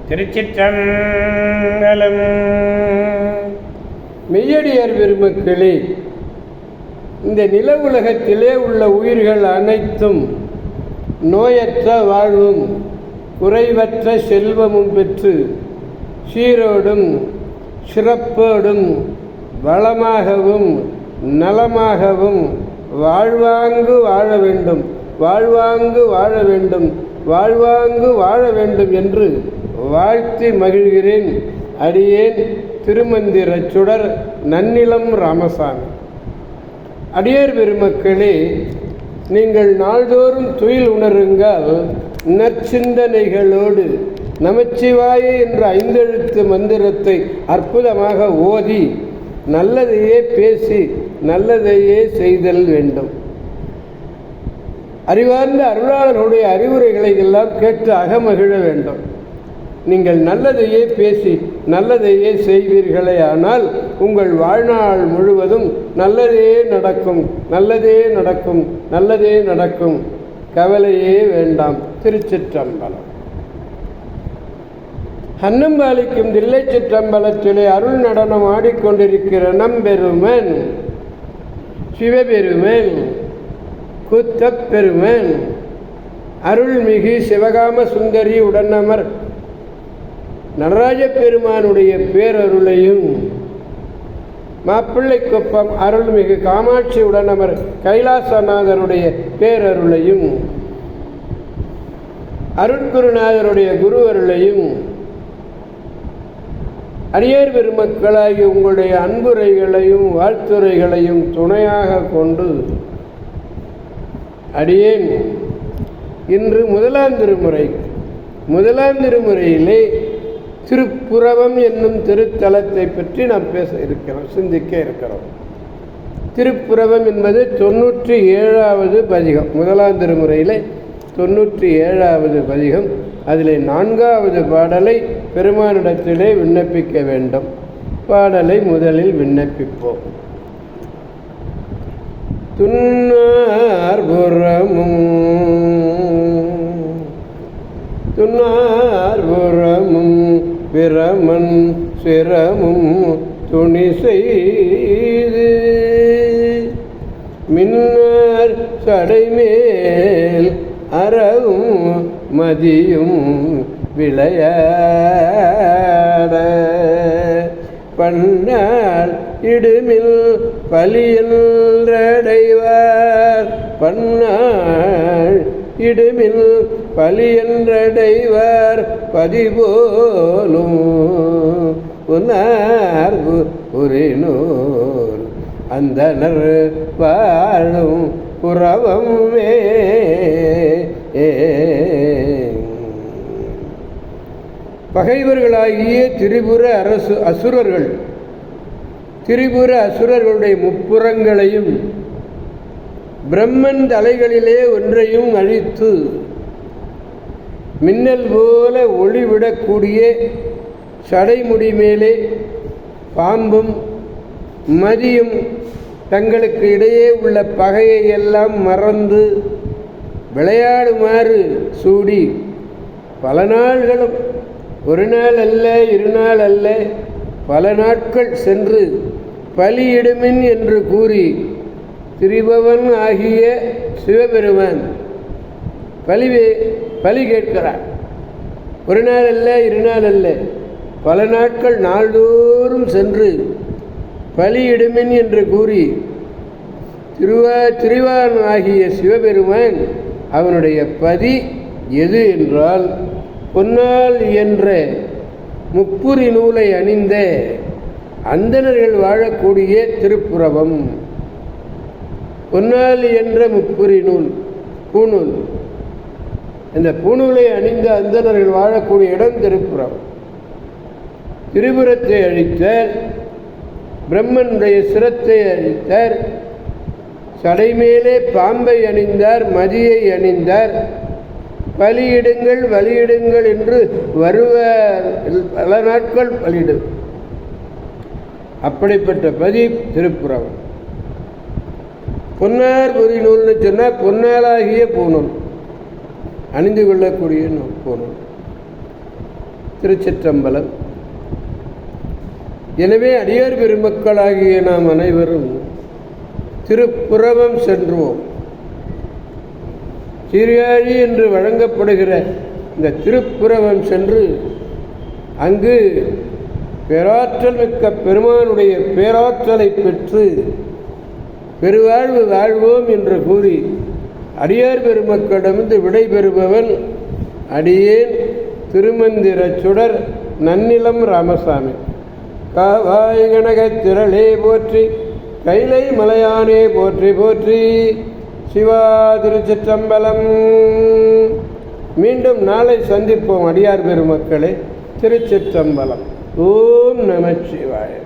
திருச்சிற்றம்பலம். மெய்யடியார் பெருமக்களே, இந்த நில உலகத்திலே உள்ள உயிர்கள் அனைத்தும் நோயற்ற வாழ்வும் குறைவற்ற செல்வமும் பெற்று சீரோடும் சிறப்போடும் வளமாகவும் நலமாகவும் வாழ்வாங்கு வாழ வேண்டும், வாழ்வாங்கு வாழ வேண்டும், வாழ்வாங்கு வாழ வேண்டும் என்று வாழ்த்தி மகிழ்கிறேன். அடியேன் திருமந்திர சுடர் நன்னிலம் ராமசாமி. அடியார் பெருமக்களே, நீங்கள் நாள்தோறும் துயில் உணருங்கள். நற்சிந்தனைகளோடு நமச்சிவாய என்ற 5 எழுத்து மந்திரத்தை அற்புதமாக ஓதி நல்லதையே பேசி நல்லதையே செய்தல் வேண்டும். அறிவார்ந்த அருளாளர்களுடைய அறிவுரைகளை எல்லாம் கேட்டு அகமகிழ வேண்டும். நீங்கள் நல்லதையே பேசி நல்லதையே செய்வீர்களே ஆனால் உங்கள் வாழ்நாள் முழுவதும் நல்லதே நடக்கும், நல்லதே நடக்கும், நல்லதே நடக்கும். கவலையே வேண்டாம். திருச்சிற்றம்பலம். அன்னம்பாலிக்கும் தில்லை சிற்றம்பலத்திலே அருள் நடனம் ஆடிக்கொண்டிருக்கிற நம்பெருமன் சிவபெருமன் குத்தப்பெருமன் அருள்மிகு சிவகாம சுந்தரி உடனமர் நடராஜ பெருமானுடைய பேரருளையும் மாப்பிள்ளை கொப்பம் அருள்மிகு காமாட்சி உடனமர் கைலாசநாதருடைய பேரருளையும் அருட்குருநாதருடைய குரு அருளையும் அடியார் பெருமக்களாகி உங்களுடைய அன்புரைகளையும் வாழ்த்துரைகளையும் துணையாக கொண்டு அடியேன் இன்று முதலாம் திருமுறையிலே திருப்புரவம் என்னும் திருத்தலத்தை பற்றி நாம் பேச இருக்கிறோம், சிந்திக்க இருக்கிறோம். திருப்புரவம் என்பது 97வது பதிகம். முதலாம் திருமுறையிலே 97வது பதிகம். அதில் 4வது பாடலை பெருமானிடத்திலே விண்ணப்பிக்க வேண்டும். பாடலை முதலில் விண்ணப்பிப்போம். துன்னார்புறமும் பிரமன் சிரமும் துணி செய்து மின்னர் சடைமேல் அறவும் மதியும் விளையாட பண்ணால் இடுமில் பலியன்றடைவார், பண்ணாள் இடுமில் பலியன்றடைவார் பதிபோலும் உன்னார்பு உரினூர் அந்தனர் வாழும் புறவமே. பகைவர்களாகிய திரிபுர அசுரர்களுடைய முப்புறங்களையும் பிரம்மன் தலைகளிலே ஒன்றையும் அழித்து மின்னல் போல ஒளிவிடக்கூடிய சடைமுடி மேலே பாம்பும் மதியும் தங்களுக்கு இடையே உள்ள பகையை எல்லாம் மறந்து விளையாடுமாறு சூடி பல நாள்களும், ஒரு நாள் அல்ல, 2 நாள் அல்ல, பல நாட்கள் சென்று பலியிடுமின் என்று கூறி திரிபவன் ஆகிய சிவபெருமான் பலி கேட்கிறார். ஒரு நாள் அல்ல, 2 நாள் அல்ல, பல நாட்கள் நாள்தோறும் சென்று பலியிடுமின் என்று கூறி திரிவான் ஆகிய சிவபெருமான் அவனுடைய பதி எது என்றால் பொன்னால் என்ற முப்புரி நூலை அணிந்த அந்தணர்கள் வாழக்கூடிய திருப்புரவம். பொன்னால் என்ற முப்புரி நூல், பூநூல், இந்த பூநூலை அணிந்த அந்தணர்கள் வாழக்கூடிய இடம் திருப்புரவம். திரிபுரத்தை அழித்தார், பிரம்மனுடைய சிரத்தை அழித்தார், சடைமேலே பாம்பை அணிந்தார், மதியை அணிந்தார். பலியிடுங்கள் வலியிடுங்கள் என்று வருவார், பல நாட்கள் பலியிடும். அப்படிப்பட்ட பதி திருப்புரவம். பொன்னார் பொறி நூல்னு சொன்னால் பொன்னாலாகிய பூநூல், அணிந்து கொள்ளக்கூடிய பூநூல். திருச்சிற்றம்பலம். எனவே அடியார் பெருமக்களாகிய நாம் அனைவரும் திருப்புறவம் சென்றுவோம். சீர்காழி என்று வழங்கப்படுகிற இந்த திருப்புறவம் சென்று அங்கு பேராற்றல் மிக்க பெருமானுடைய பேராற்றலை பெற்று பெருவாழ்வு வாழ்வோம் என்று கூறி அடியார் பெருமக்களிடமிருந்து விடைபெறுபவன் அடியேன் திருமந்திர சுடர் நன்னிலம் ராமசாமி. காவாய் கனகத் திரளே போற்றி, கைலை மலையானே போற்றி போற்றி. சிவா திருச்சிற்றம்பலம். மீண்டும் நாளை சந்திப்போம் அடியார் பெருமக்களே. திருச்சிற்றம்பலம். ஓம் நமச்சிவாய.